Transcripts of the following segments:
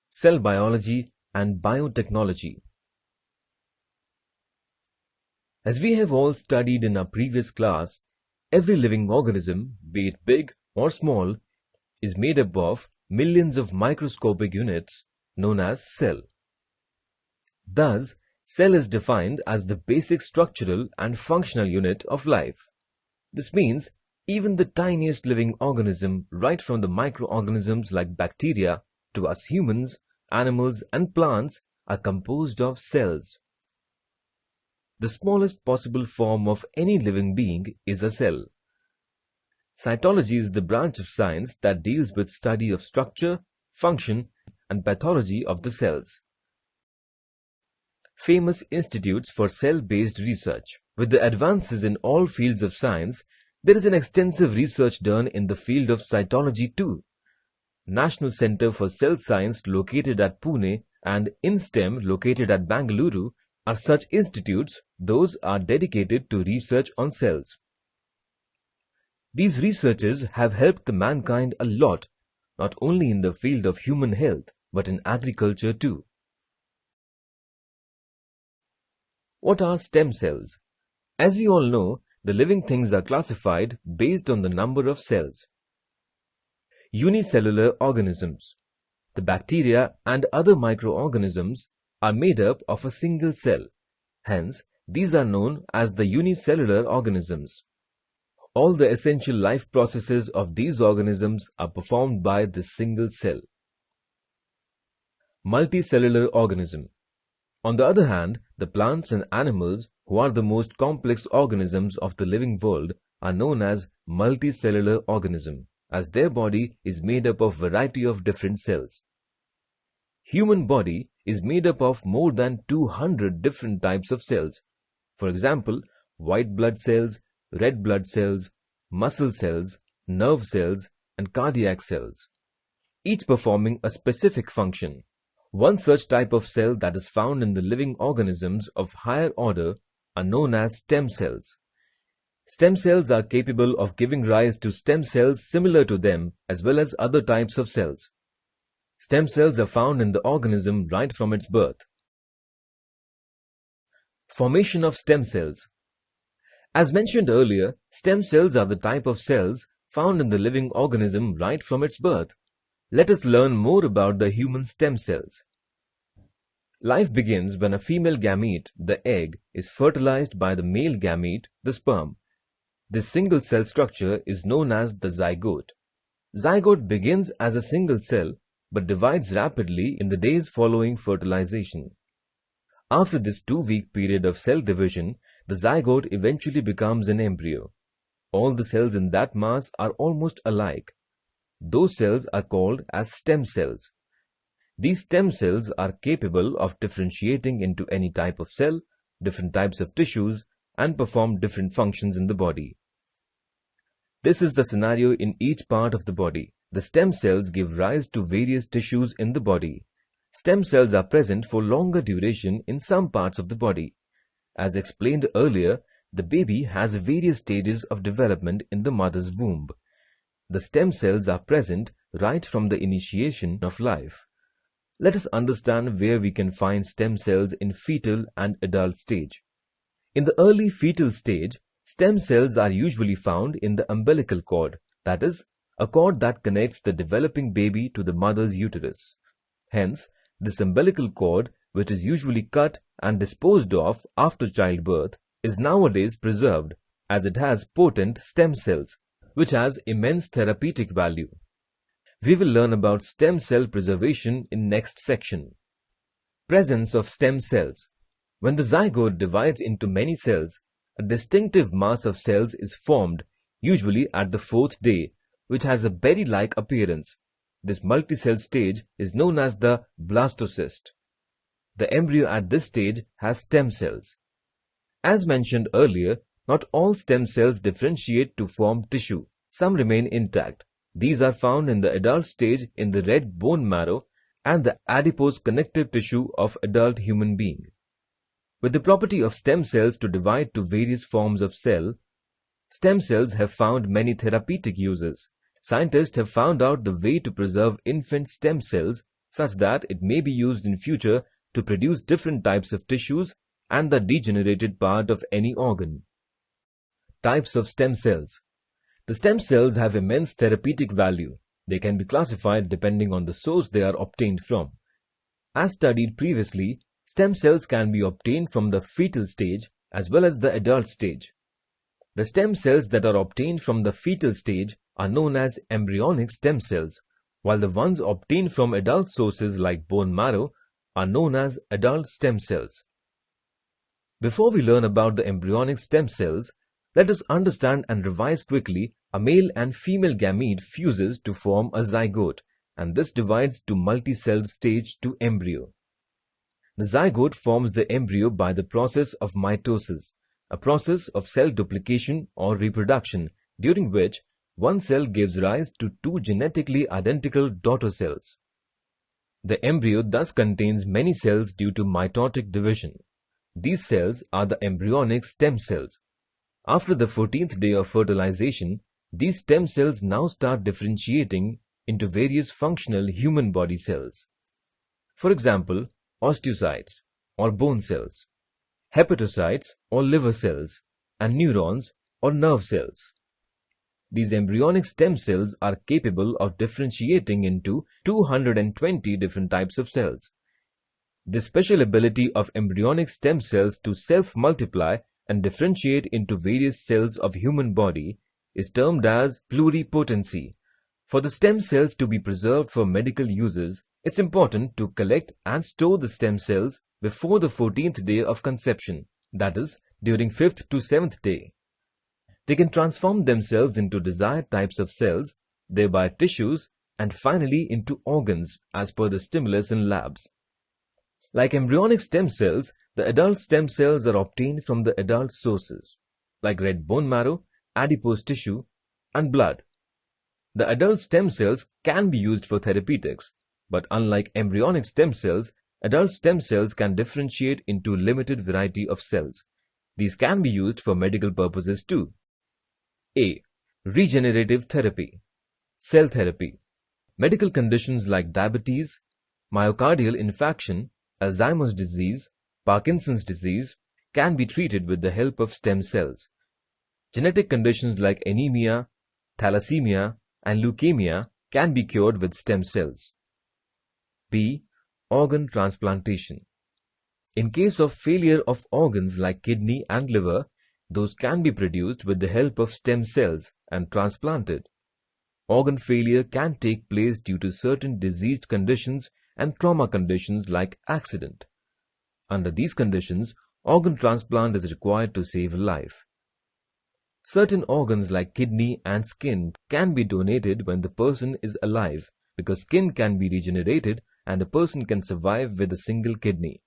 cell biology and biotechnology. As we have all studied in our previous class, every living organism, be it big or small, is made up of millions of microscopic units known as cell. Thus, cell is defined as the basic structural and functional unit of life. This means even the tiniest living organism, right from the microorganisms like bacteria to us humans, animals and plants, are composed of cells. The smallest possible form of any living being is a cell. Cytology is the branch of science that deals with study of structure, function, and pathology of the cells. Famous institutes for cell-based research. With the advances in all fields of science, there is an extensive research done in the field of cytology too. National Center for Cell Science located at Pune and INSTEM located at Bangalore are such institutes. Those are dedicated to research on cells. These researches have helped the mankind a lot, not only in the field of human health, but in agriculture too. What are stem cells? As we all know, the living things are classified based on the number of cells. Unicellular organisms. The bacteria and other microorganisms are made up of a single cell. Hence, these are known as the unicellular organisms. All the essential life processes of these organisms are performed by this single cell. Multicellular organism. On the other hand, the plants and animals, who are the most complex organisms of the living world, are known as multicellular organism, as their body is made up of a variety of different cells. Human body is made up of more than 200 different types of cells. For example, white blood cells, red blood cells, muscle cells, nerve cells, and cardiac cells, each performing a specific function. One such type of cell that is found in the living organisms of higher order are known as stem cells. Stem cells are capable of giving rise to stem cells similar to them as well as other types of cells. Stem cells are found in the organism right from its birth. Formation of stem cells. As mentioned earlier, stem cells are the type of cells found in the living organism right from its birth. Let us learn more about the human stem cells. Life begins when a female gamete, the egg, is fertilized by the male gamete, the sperm. This single cell structure is known as the zygote. Zygote begins as a single cell but divides rapidly in the days following fertilization. After this 2-week period of cell division, the zygote eventually becomes an embryo. All the cells in that mass are almost alike. Those cells are called as stem cells. These stem cells are capable of differentiating into any type of cell, different types of tissues, and perform different functions in the body. This is the scenario in each part of the body. The stem cells give rise to various tissues in the body. Stem cells are present for longer duration in some parts of the body. As explained earlier, the baby has various stages of development in the mother's womb. The stem cells are present right from the initiation of life. Let us understand where we can find stem cells in fetal and adult stage. In the early fetal stage, stem cells are usually found in the umbilical cord, that is, a cord that connects the developing baby to the mother's uterus. Hence, this umbilical cord, which is usually cut and disposed of after childbirth, is nowadays preserved as it has potent stem cells, which has immense therapeutic value. We will learn about stem cell preservation in next section. Presence of stem cells. When the zygote divides into many cells, a distinctive mass of cells is formed, usually at the 4th day, which has a berry-like appearance. This multicell stage is known as the blastocyst. The embryo at this stage has stem cells. As mentioned earlier, not all stem cells differentiate to form tissue. Some remain intact. These are found in the adult stage in the red bone marrow and the adipose connective tissue of adult human being. With the property of stem cells to divide to various forms of cell, stem cells have found many therapeutic uses. Scientists have found out the way to preserve infant stem cells such that it may be used in future to produce different types of tissues and the degenerated part of any organ. Types of stem cells. The stem cells have immense therapeutic value. They can be classified depending on the source they are obtained from. As studied previously, stem cells can be obtained from the fetal stage as well as the adult stage. The stem cells that are obtained from the fetal stage are known as embryonic stem cells, while the ones obtained from adult sources like bone marrow are known as adult stem cells. Before we learn about the embryonic stem cells, let us understand and revise quickly. A male and female gamete fuses to form a zygote, and this divides to multi-celled stage to embryo. The zygote forms the embryo by the process of mitosis, a process of cell duplication or reproduction, during which one cell gives rise to two genetically identical daughter cells. The embryo thus contains many cells due to mitotic division. These cells are the embryonic stem cells. After the 14th day of fertilization, these stem cells now start differentiating into various functional human body cells. For example, osteocytes or bone cells, hepatocytes or liver cells, and neurons or nerve cells. These embryonic stem cells are capable of differentiating into 220 different types of cells. The special ability of embryonic stem cells to self-multiply and differentiate into various cells of human body is termed as pluripotency. For the stem cells to be preserved for medical uses, it's important to collect and store the stem cells before the 14th day of conception, that is, during 5th to 7th day. They can transform themselves into desired types of cells, thereby tissues, and finally into organs as per the stimulus in labs. Like embryonic stem cells, the adult stem cells are obtained from the adult sources, like red bone marrow, adipose tissue, and blood. The adult stem cells can be used for therapeutics, but unlike embryonic stem cells, adult stem cells can differentiate into limited variety of cells. These can be used for medical purposes too. A. Regenerative therapy. Cell therapy. Medical conditions like diabetes, myocardial infarction, Alzheimer's disease, Parkinson's disease can be treated with the help of stem cells. Genetic conditions like anemia, thalassemia, and leukemia can be cured with stem cells. B. Organ transplantation. In case of failure of organs like kidney and liver, those can be produced with the help of stem cells and transplanted. Organ failure can take place due to certain diseased conditions and trauma conditions like accident. Under these conditions, organ transplant is required to save a life. Certain organs like kidney and skin can be donated when the person is alive, because skin can be regenerated and a person can survive with a single kidney.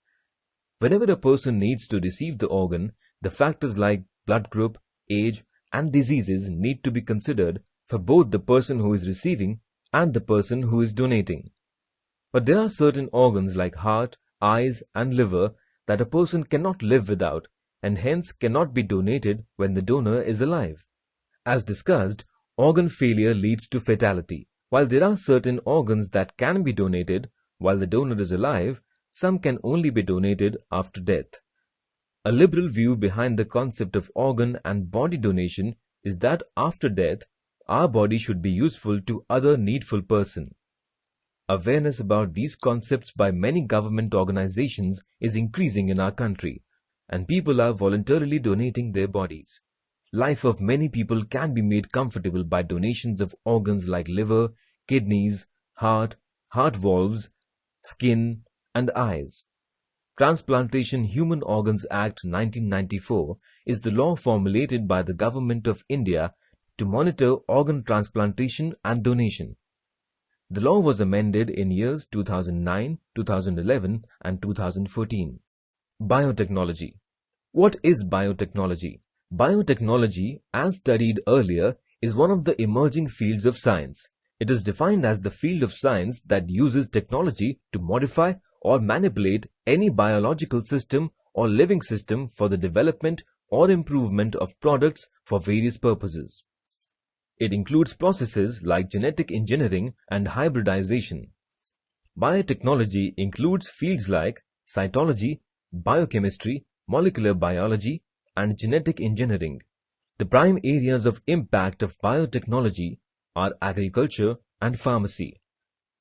Whenever a person needs to receive the organ, the factors like blood group, age, and diseases need to be considered for both the person who is receiving and the person who is donating. But there are certain organs like heart, eyes, and liver that a person cannot live without, and hence cannot be donated when the donor is alive. As discussed, organ failure leads to fatality. While there are certain organs that can be donated while the donor is alive, some can only be donated after death. A liberal view behind the concept of organ and body donation is that after death, our body should be useful to other needful person. Awareness about these concepts by many government organizations is increasing in our country, and people are voluntarily donating their bodies. Life of many people can be made comfortable by donations of organs like liver, kidneys, heart valves, skin, and eyes. Transplantation Human Organs Act 1994 is the law formulated by the Government of India to monitor organ transplantation and donation. The law was amended in years 2009, 2011, and 2014. Biotechnology. What is biotechnology? Biotechnology, as studied earlier, is one of the emerging fields of science. It is defined as the field of science that uses technology to modify or manipulate any biological system or living system for the development or improvement of products for various purposes. It includes processes like genetic engineering and hybridization. Biotechnology includes fields like cytology, biochemistry, molecular biology, and genetic engineering. The prime areas of impact of biotechnology are agriculture and pharmacy.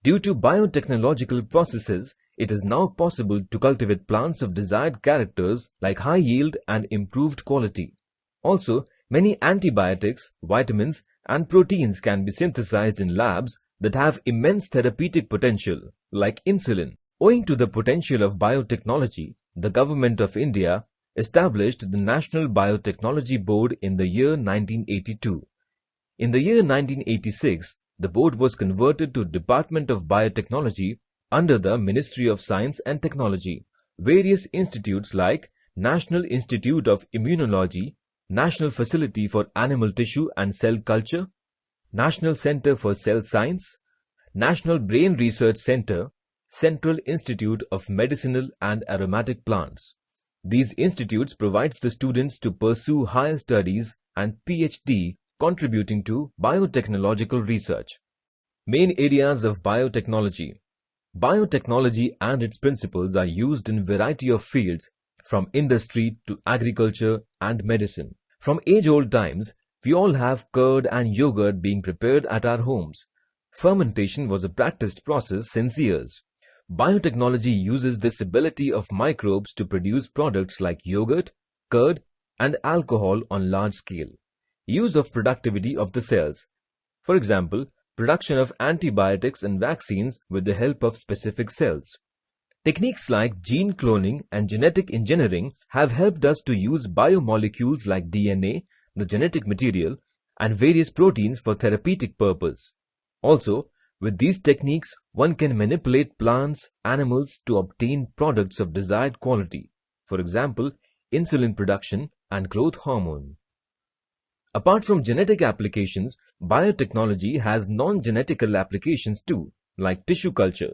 Due to biotechnological processes, it is now possible to cultivate plants of desired characters like high yield and improved quality. Also, many antibiotics, vitamins, and proteins can be synthesized in labs that have immense therapeutic potential, like insulin. Owing to the potential of biotechnology, the Government of India established the National Biotechnology Board in the year 1982. In the year 1986, the board was converted to Department of Biotechnology under the Ministry of Science and Technology. Various institutes like National Institute of Immunology, National Facility for Animal Tissue and Cell Culture, National Center for Cell Science, National Brain Research Center, Central Institute of Medicinal and Aromatic Plants. These institutes provide the students to pursue higher studies and PhD contributing to biotechnological research. Main areas of biotechnology. Biotechnology and its principles are used in a variety of fields, from industry to agriculture and medicine. From age-old times, we all have curd and yogurt being prepared at our homes. Fermentation was a practiced process since years. Biotechnology uses this ability of microbes to produce products like yogurt, curd, and alcohol on large scale. Use of productivity of the cells. For example, production of antibiotics and vaccines with the help of specific cells. Techniques like gene cloning and genetic engineering have helped us to use biomolecules like DNA, the genetic material, and various proteins for therapeutic purpose. Also, with these techniques, one can manipulate plants, animals to obtain products of desired quality. For example, insulin production and growth hormone. Apart from genetic applications, biotechnology has non-genetical applications too, like tissue culture,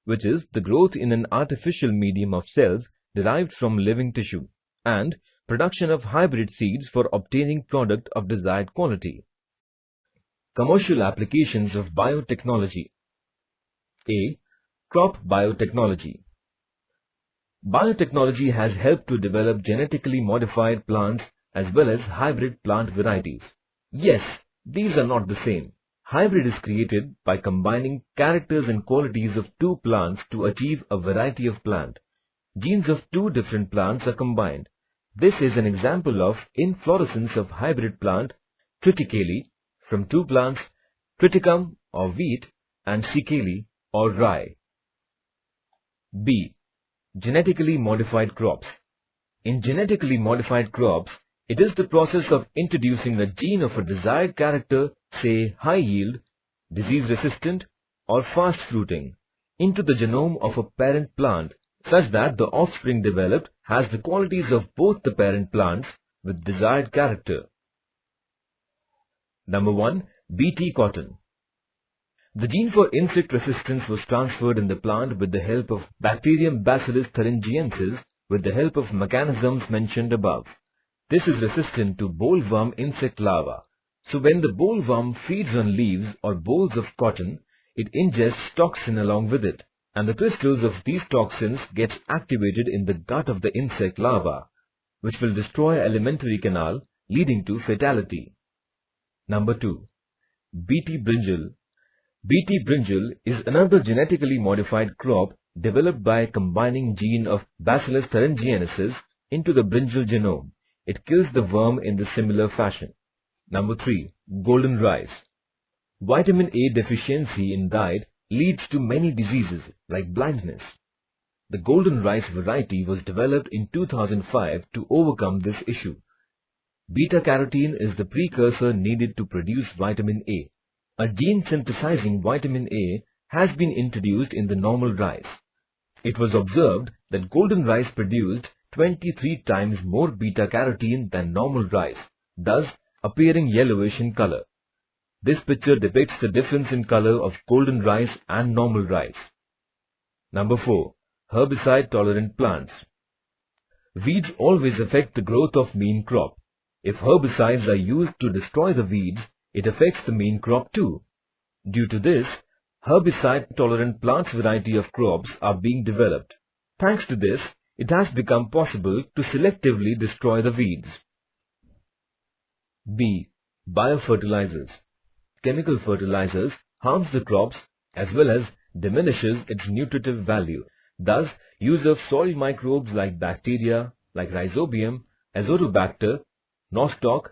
which is the growth in an artificial medium of cells derived from living tissue, and production of hybrid seeds for obtaining product of desired quality. Commercial applications of biotechnology. A. Crop biotechnology. Biotechnology has helped to develop genetically modified plants as well as hybrid plant varieties. Yes, these are not the same. Hybrid is created by combining characters and qualities of two plants to achieve a variety of plant. Genes of two different plants are combined. This is an example of inflorescence of hybrid plant triticale from two plants, triticum or wheat and cicale or rye. B. Genetically modified crops. In genetically modified crops, it is the process of introducing a gene of a desired character, say high yield, disease resistant or fast fruiting, into the genome of a parent plant such that the offspring developed has the qualities of both the parent plants with desired character. Number 1. Bt cotton. The gene for insect resistance was transferred in the plant with the help of bacterium Bacillus thuringiensis with the help of mechanisms mentioned above. This is resistant to bollworm insect larvae. So when the bollworm feeds on leaves or bolls of cotton, it ingests toxin along with it, and the crystals of these toxins gets activated in the gut of the insect larva, which will destroy alimentary canal, leading to fatality. Number 2. Bt brinjal. Bt brinjal is another genetically modified crop developed by combining gene of Bacillus thuringiensis into the brinjal genome. It kills the worm in the similar fashion. Number 3. Golden rice. Vitamin A deficiency in diet leads to many diseases like blindness. The golden rice variety was developed in 2005 to overcome this issue. Beta-carotene is the precursor needed to produce vitamin A. A gene synthesizing vitamin A has been introduced in the normal rice. It was observed that golden rice produced 23 times more beta-carotene than normal rice, thus appearing yellowish in color. This picture depicts the difference in color of golden rice and normal rice. Number 4. Herbicide-tolerant plants. Weeds always affect the growth of main crop. If herbicides are used to destroy the weeds, it affects the main crop too. Due to this, Herbicide-tolerant plant variety of crops are being developed. Thanks to this, it has become possible to selectively destroy the weeds. B. Biofertilizers. Chemical fertilizers harms the crops as well as diminishes its nutritive value. Thus, use of soil microbes like bacteria like Rhizobium, Azotobacter, Nostoc,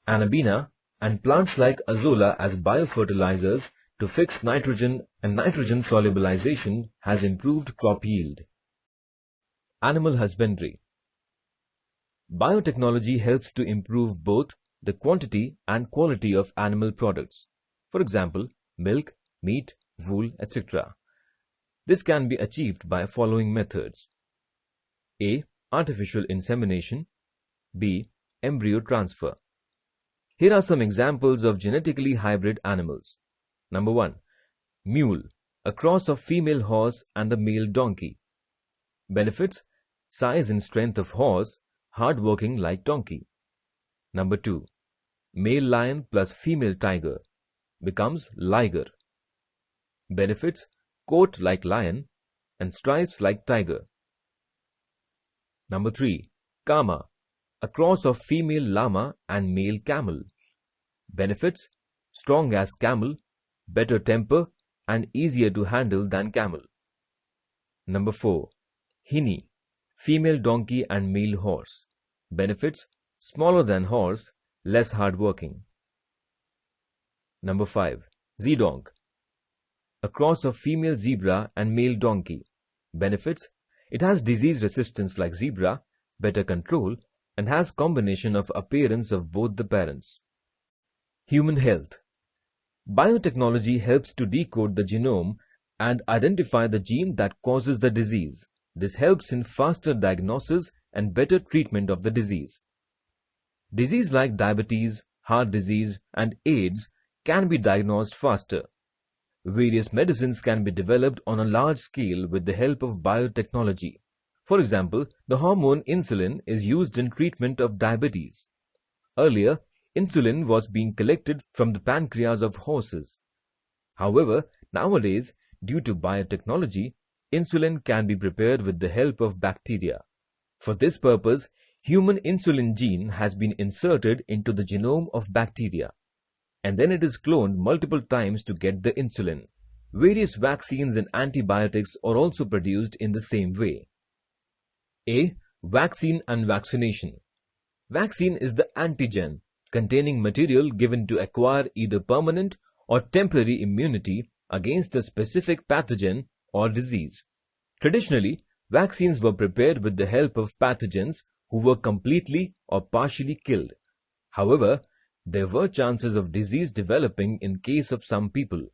Anabina, and plants like Azolla as biofertilizers to fix nitrogen and nitrogen solubilization has improved crop yield. Animal husbandry. Biotechnology helps to improve both the quantity and quality of animal products. For example, milk, meat, wool, etc. This can be achieved by following methods. A. Artificial insemination. B. Embryo transfer. Here are some examples of genetically hybrid animals. Number 1. Mule, a cross of female horse and a male donkey. Benefits: size and strength of horse, hard-working like donkey. Number 2. Male lion plus female tiger becomes liger. Benefits: coat like lion and stripes like tiger. Number 3. Kama, a cross of female llama and male camel. Benefits: strong as camel, better temper and easier to handle than camel. Number 4. Hini, female donkey and male horse. Benefits: smaller than horse, less hard-working. Number 5. Zedonk, a cross of female zebra and male donkey. Benefits: it has disease resistance like zebra, better control, and has combination of appearance of both the parents. Human health. Biotechnology helps to decode the genome and identify the gene that causes the disease. This helps in faster diagnosis and better treatment of the disease. Disease like diabetes, heart disease, and AIDS can be diagnosed faster. Various medicines can be developed on a large scale with the help of biotechnology. For example, the hormone insulin is used in treatment of diabetes. Earlier, insulin was being collected from the pancreas of horses. However, nowadays, due to biotechnology, insulin can be prepared with the help of bacteria. For this purpose, human insulin gene has been inserted into the genome of bacteria, and then it is cloned multiple times to get the insulin. Various vaccines and antibiotics are also produced in the same way. A. Vaccine and vaccination. Vaccine is the antigen containing material given to acquire either permanent or temporary immunity against a specific pathogen or disease. Traditionally, vaccines were prepared with the help of pathogens who were completely or partially killed. However, there were chances of disease developing in case of some people.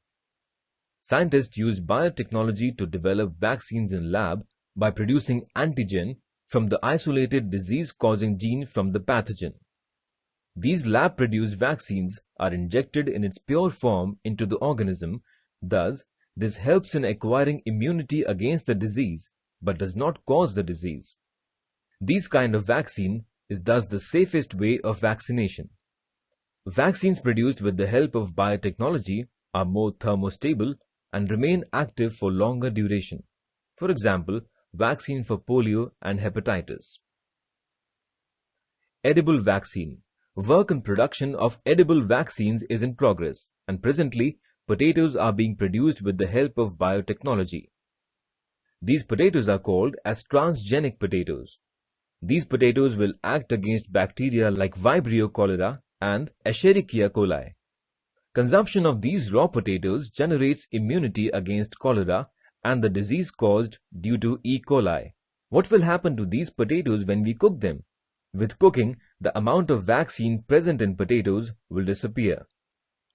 Scientists used biotechnology to develop vaccines in lab by producing antigen from the isolated disease-causing gene from the pathogen. These lab-produced vaccines are injected in its pure form into the organism. Thus, this helps in acquiring immunity against the disease but does not cause the disease. This kind of vaccine is thus the safest way of vaccination. Vaccines produced with the help of biotechnology are more thermostable and remain active for longer duration. For example, vaccine for polio and hepatitis. Edible vaccine. Work and production of edible vaccines is in progress, and presently potatoes are being produced with the help of biotechnology. These potatoes are called as transgenic potatoes. These potatoes will act against bacteria like Vibrio cholera and Escherichia coli. Consumption of these raw potatoes generates immunity against cholera and the disease caused due to E. coli. What will happen to these potatoes when we cook them? With cooking, the amount of vaccine present in potatoes will disappear.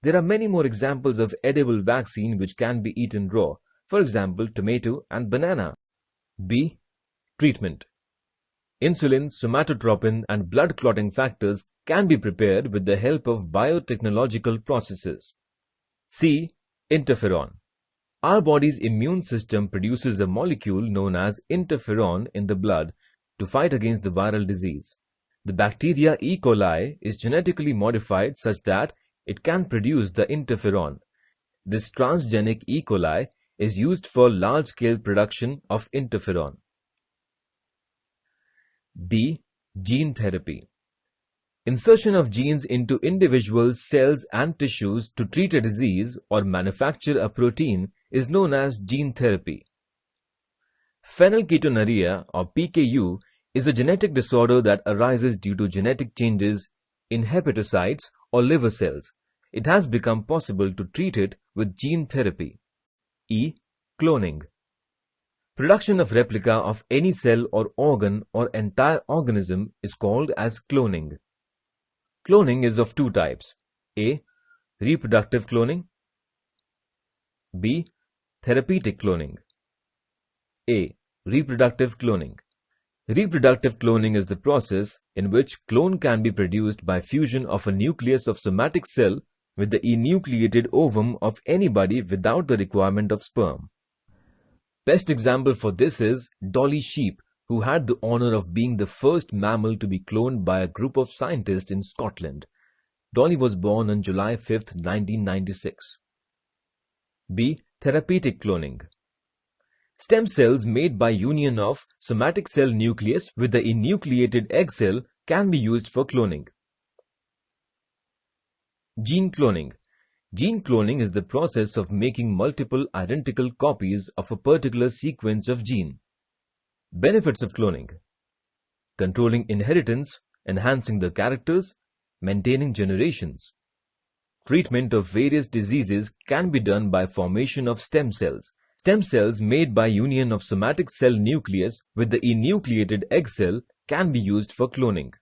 There are many more examples of edible vaccine which can be eaten raw, for example, tomato and banana. B. Treatment. Insulin, somatotropin, and blood clotting factors can be prepared with the help of biotechnological processes. C. Interferon. Our body's immune system produces a molecule known as interferon in the blood to fight against the viral disease. The bacteria E. coli is genetically modified such that it can produce the interferon. This transgenic E. coli is used for large-scale production of interferon. D. Gene therapy. Insertion of genes into individual cells and tissues to treat a disease or manufacture a protein is known as gene therapy. Phenylketonuria or PKU is a genetic disorder that arises due to genetic changes in hepatocytes or liver cells. It has become possible to treat it with gene therapy. E. Cloning. Production of replica of any cell or organ or entire organism is called as cloning. Cloning is of two types. A. Reproductive cloning. B. Therapeutic cloning. A. Reproductive cloning. Reproductive cloning is the process in which clone can be produced by fusion of a nucleus of somatic cell with the enucleated ovum of anybody without the requirement of sperm. Best example for this is Dolly sheep, who had the honor of being the first mammal to be cloned by a group of scientists in Scotland. Dolly was born on July 5, 1996. B. Therapeutic cloning. Stem cells made by union of somatic cell nucleus with the enucleated egg cell can be used for cloning. Gene cloning. Gene cloning is the process of making multiple identical copies of a particular sequence of gene. Benefits of cloning: controlling inheritance, enhancing the characters, maintaining generations. Treatment of various diseases can be done by formation of stem cells. Stem cells made by union of somatic cell nucleus with the enucleated egg cell can be used for cloning.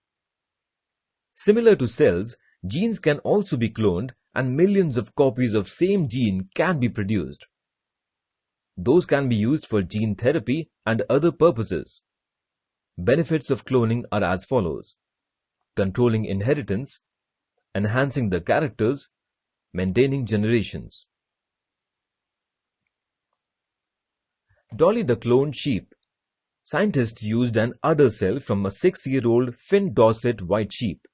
Similar to cells, genes can also be cloned and millions of copies of same gene can be produced. Those can be used for gene therapy and other purposes. Benefits of cloning are as follows: controlling inheritance, enhancing the characters, maintaining generations. Dolly the cloned sheep. Scientists used an udder cell from a 6-year-old Finn Dorset white sheep.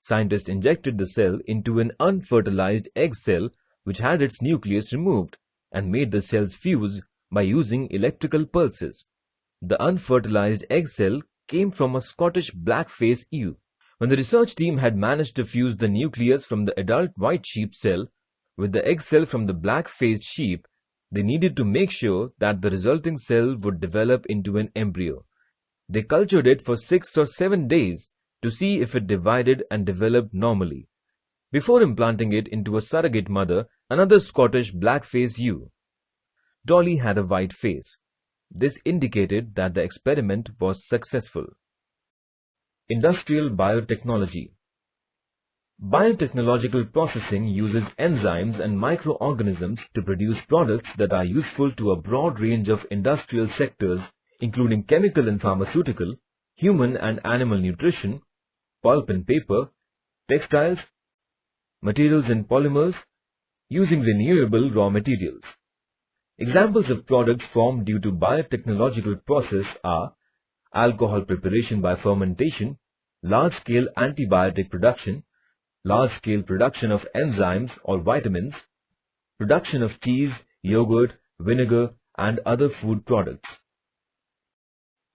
Scientists injected the cell into an unfertilized egg cell which had its nucleus removed and made the cells fuse by using electrical pulses. The unfertilized egg cell came from a Scottish black-faced ewe. When the research team had managed to fuse the nucleus from the adult white sheep cell with the egg cell from the black-faced sheep, they needed to make sure that the resulting cell would develop into an embryo. They cultured it for 6 or 7 days to see if it divided and developed normally, before implanting it into a surrogate mother, another Scottish black-faced ewe. Dolly had a white face. This indicated that the experiment was successful. Industrial biotechnology. Biotechnological processing uses enzymes and microorganisms to produce products that are useful to a broad range of industrial sectors, including chemical and pharmaceutical, human and animal nutrition, pulp and paper, textiles, materials and polymers, using renewable raw materials. Examples of products formed due to biotechnological process are alcohol preparation by fermentation, large-scale antibiotic production, large-scale production of enzymes or vitamins, production of cheese, yogurt, vinegar, and other food products.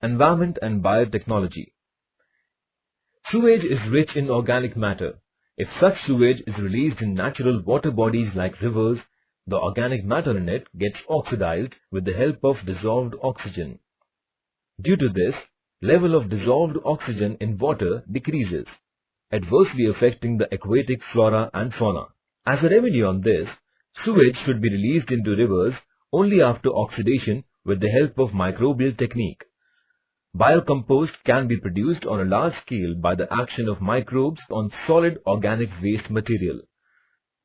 Environment and biotechnology. Sewage is rich in organic matter. If such sewage is released in natural water bodies like rivers, the organic matter in it gets oxidized with the help of dissolved oxygen. Due to this, level of dissolved oxygen in water decreases, adversely affecting the aquatic flora and fauna. As a remedy on this, sewage should be released into rivers only after oxidation with the help of microbial technique. Biocompost can be produced on a large scale by the action of microbes on solid organic waste material.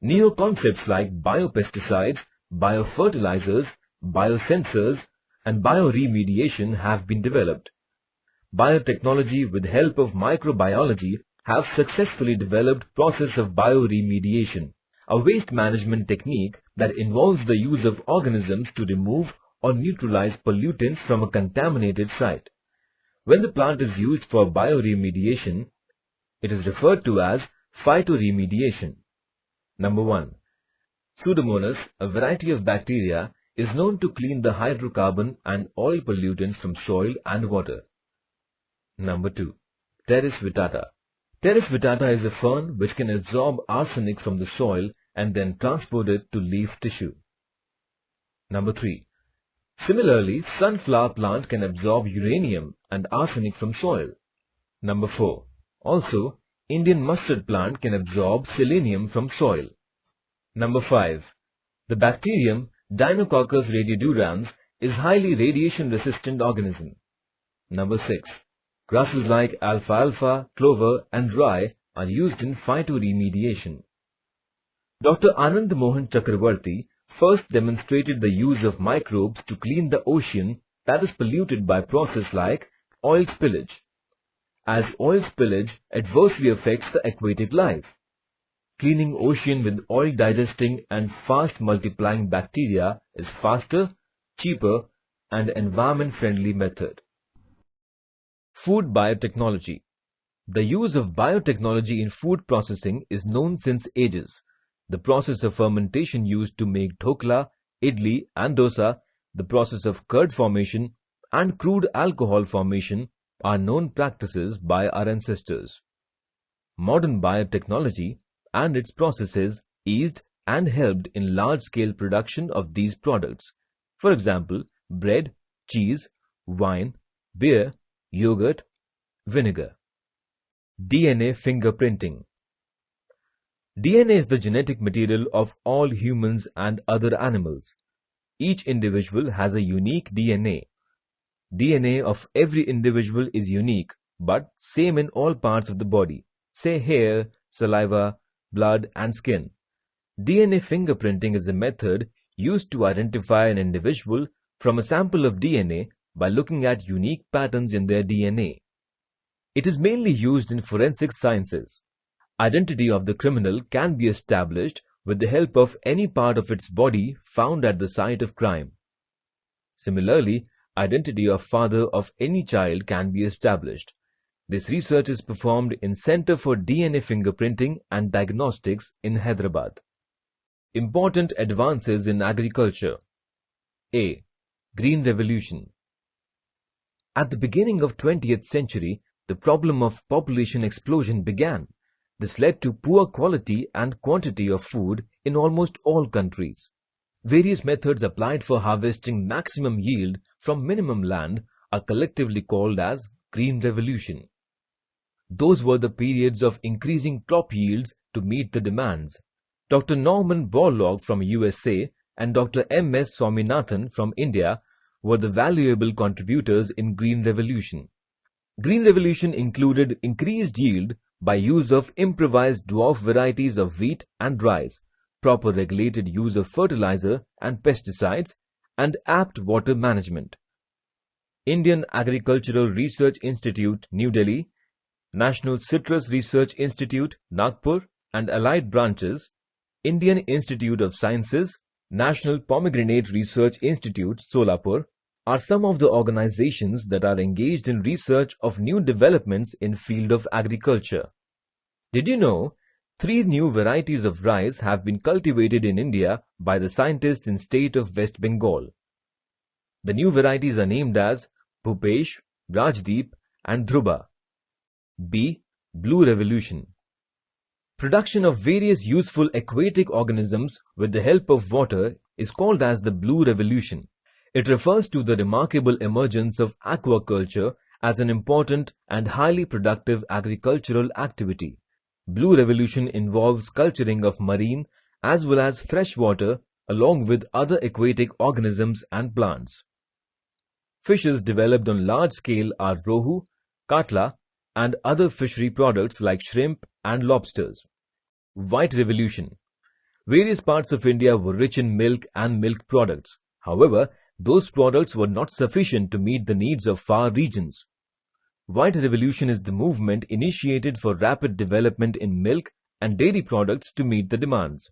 New concepts like biopesticides, biofertilizers, biosensors, and bioremediation have been developed. Biotechnology with help of microbiology have successfully developed process of bioremediation, a waste management technique that involves the use of organisms to remove or neutralize pollutants from a contaminated site. When the plant is used for bioremediation, it is referred to as phytoremediation. Number 1. Pseudomonas, a variety of bacteria, is known to clean the hydrocarbon and oil pollutants from soil and water. Number 2. Teres vittata. Teres vittata is a fern which can absorb arsenic from the soil and then transport it to leaf tissue. Number 3. Similarly, sunflower plant can absorb uranium and arsenic from soil. Number 4. Also, Indian mustard plant can absorb selenium from soil. Number 5. The bacterium Deinococcus radiodurans is highly radiation-resistant organism. Number 6. Grasses like alfalfa, clover and rye are used in phytoremediation. Dr. Anand Mohan Chakravarti first demonstrated the use of microbes to clean the ocean that is polluted by process like oil spillage, as oil spillage adversely affects the aquatic life. Cleaning ocean with oil-digesting and fast-multiplying bacteria is faster, cheaper and environment-friendly method. Food biotechnology. The use of biotechnology in food processing is known since ages. The process of fermentation used to make dhokla, idli and dosa, the process of curd formation and crude alcohol formation are known practices by our ancestors. Modern biotechnology and its processes eased and helped in large-scale production of these products. For example, bread, cheese, wine, beer, yogurt, vinegar. DNA fingerprinting. DNA is the genetic material of all humans and other animals. Each individual has a unique DNA. DNA of every individual is unique, but same in all parts of the body, say hair, saliva, blood and skin. DNA fingerprinting is a method used to identify an individual from a sample of DNA by looking at unique patterns in their DNA. It is mainly used in forensic sciences. Identity of the criminal can be established with the help of any part of its body found at the site of crime. Similarly, identity of father of any child can be established. This research is performed in Center for DNA Fingerprinting and Diagnostics in Hyderabad. Important advances in agriculture. A. Green Revolution. At the beginning of 20th century, the problem of population explosion began. This led to poor quality and quantity of food in almost all countries. Various methods applied for harvesting maximum yield from minimum land are collectively called as Green Revolution. Those were the periods of increasing crop yields to meet the demands. Dr. Norman Borlaug from USA and Dr. M.S. Swaminathan from India were the valuable contributors in Green Revolution. Green Revolution included increased yield by use of improvised dwarf varieties of wheat and rice, proper regulated use of fertilizer and pesticides, and apt water management. Indian Agricultural Research Institute, New Delhi, National Citrus Research Institute, Nagpur, and allied branches, Indian Institute of Sciences, National Pomegranate Research Institute, Solapur, are some of the organizations that are engaged in research of new developments in field of agriculture. Did you know 3 new varieties of rice have been cultivated in India by the scientists in state of West Bengal? The new varieties are named as Bhupesh, Rajdeep and Dhruba. B. Blue Revolution. Production of various useful aquatic organisms with the help of water is called as the Blue Revolution. It refers to the remarkable emergence of aquaculture as an important and highly productive agricultural activity. Blue Revolution involves culturing of marine as well as freshwater along with other aquatic organisms and plants. Fishes developed on large scale are rohu, katla and other fishery products like shrimp and lobsters. White Revolution. Various parts of India were rich in milk and milk products. However, those products were not sufficient to meet the needs of far regions. White Revolution is the movement initiated for rapid development in milk and dairy products to meet the demands.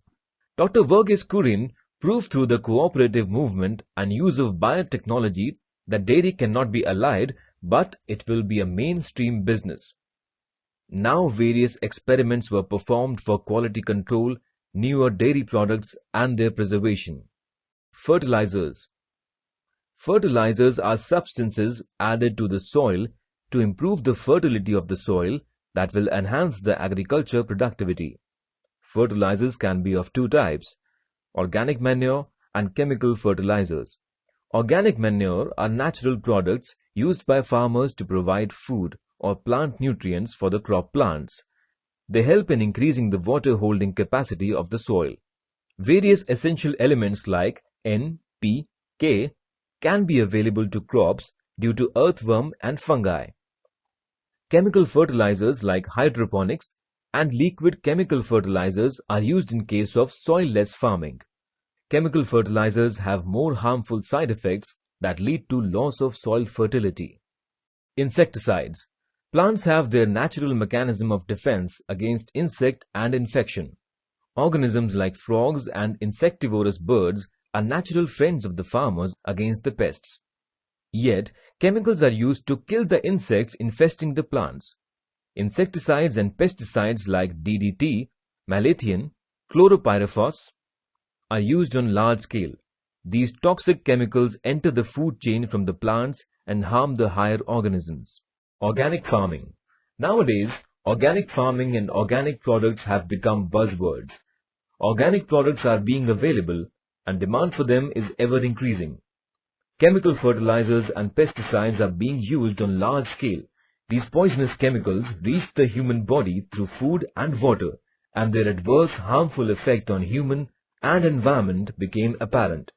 Dr. Verghese Kurien proved through the cooperative movement and use of biotechnology that dairy cannot be allied, but it will be a mainstream business. Now various experiments were performed for quality control newer dairy products and their preservation. Fertilizers. Fertilizers are substances added to the soil to improve the fertility of the soil that will enhance the agriculture productivity. Fertilizers can be of two types: organic manure and chemical fertilizers. Organic manure are natural products used by farmers to provide food or plant nutrients for the crop plants. They help in increasing the water holding capacity of the soil. Various essential elements like N, P, K can be available to crops due to earthworm and fungi. Chemical fertilizers like hydroponics and liquid chemical fertilizers are used in case of soil-less farming. Chemical fertilizers have more harmful side effects that lead to loss of soil fertility. Insecticides. Plants have their natural mechanism of defense against insect and infection. Organisms like frogs and insectivorous birds are natural friends of the farmers against the pests. Yet, chemicals are used to kill the insects infesting the plants. Insecticides and pesticides like DDT, malathion, chlorpyrifos are used on large scale. These toxic chemicals enter the food chain from the plants and harm the higher organisms. Organic farming. Nowadays, organic farming and organic products have become buzzwords. Organic products are being available and demand for them is ever increasing. Chemical fertilizers and pesticides are being used on large scale. These poisonous chemicals reach the human body through food and water, and their adverse harmful effect on human and environment became apparent.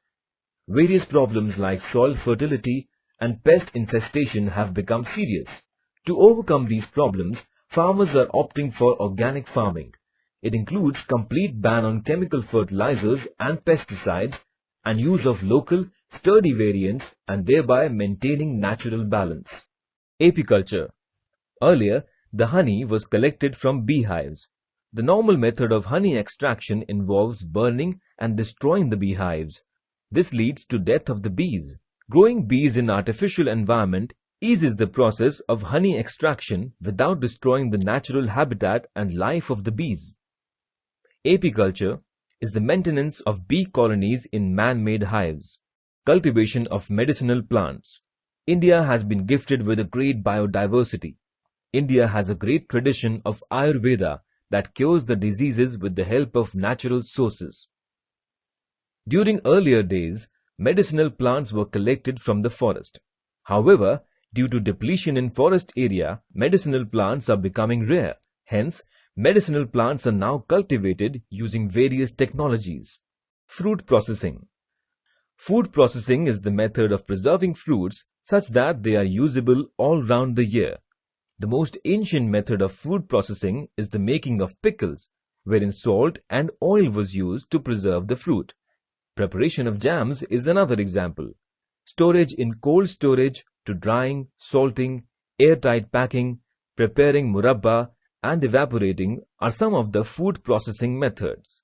Various problems like soil fertility and pest infestation have become serious. To overcome these problems, farmers are opting for organic farming. It includes complete ban on chemical fertilizers and pesticides and use of local, sturdy variants and thereby maintaining natural balance. Apiculture. Earlier, the honey was collected from beehives. The normal method of honey extraction involves burning and destroying the beehives. This leads to death of the bees. Growing bees in artificial environment eases the process of honey extraction without destroying the natural habitat and life of the bees. Apiculture is the maintenance of bee colonies in man-made hives. Cultivation of medicinal plants. India has been gifted with a great biodiversity. India has a great tradition of Ayurveda that cures the diseases with the help of natural sources. During earlier days, medicinal plants were collected from the forest. However, due to depletion in forest area, medicinal plants are becoming rare. Hence, medicinal plants are now cultivated using various technologies. Fruit processing. Food processing is the method of preserving fruits such that they are usable all round the year. The most ancient method of food processing is the making of pickles, wherein salt and oil was used to preserve the fruit. Preparation of jams is another example. Storage in cold storage to drying, salting, airtight packing, preparing murabba and evaporating are some of the food processing methods.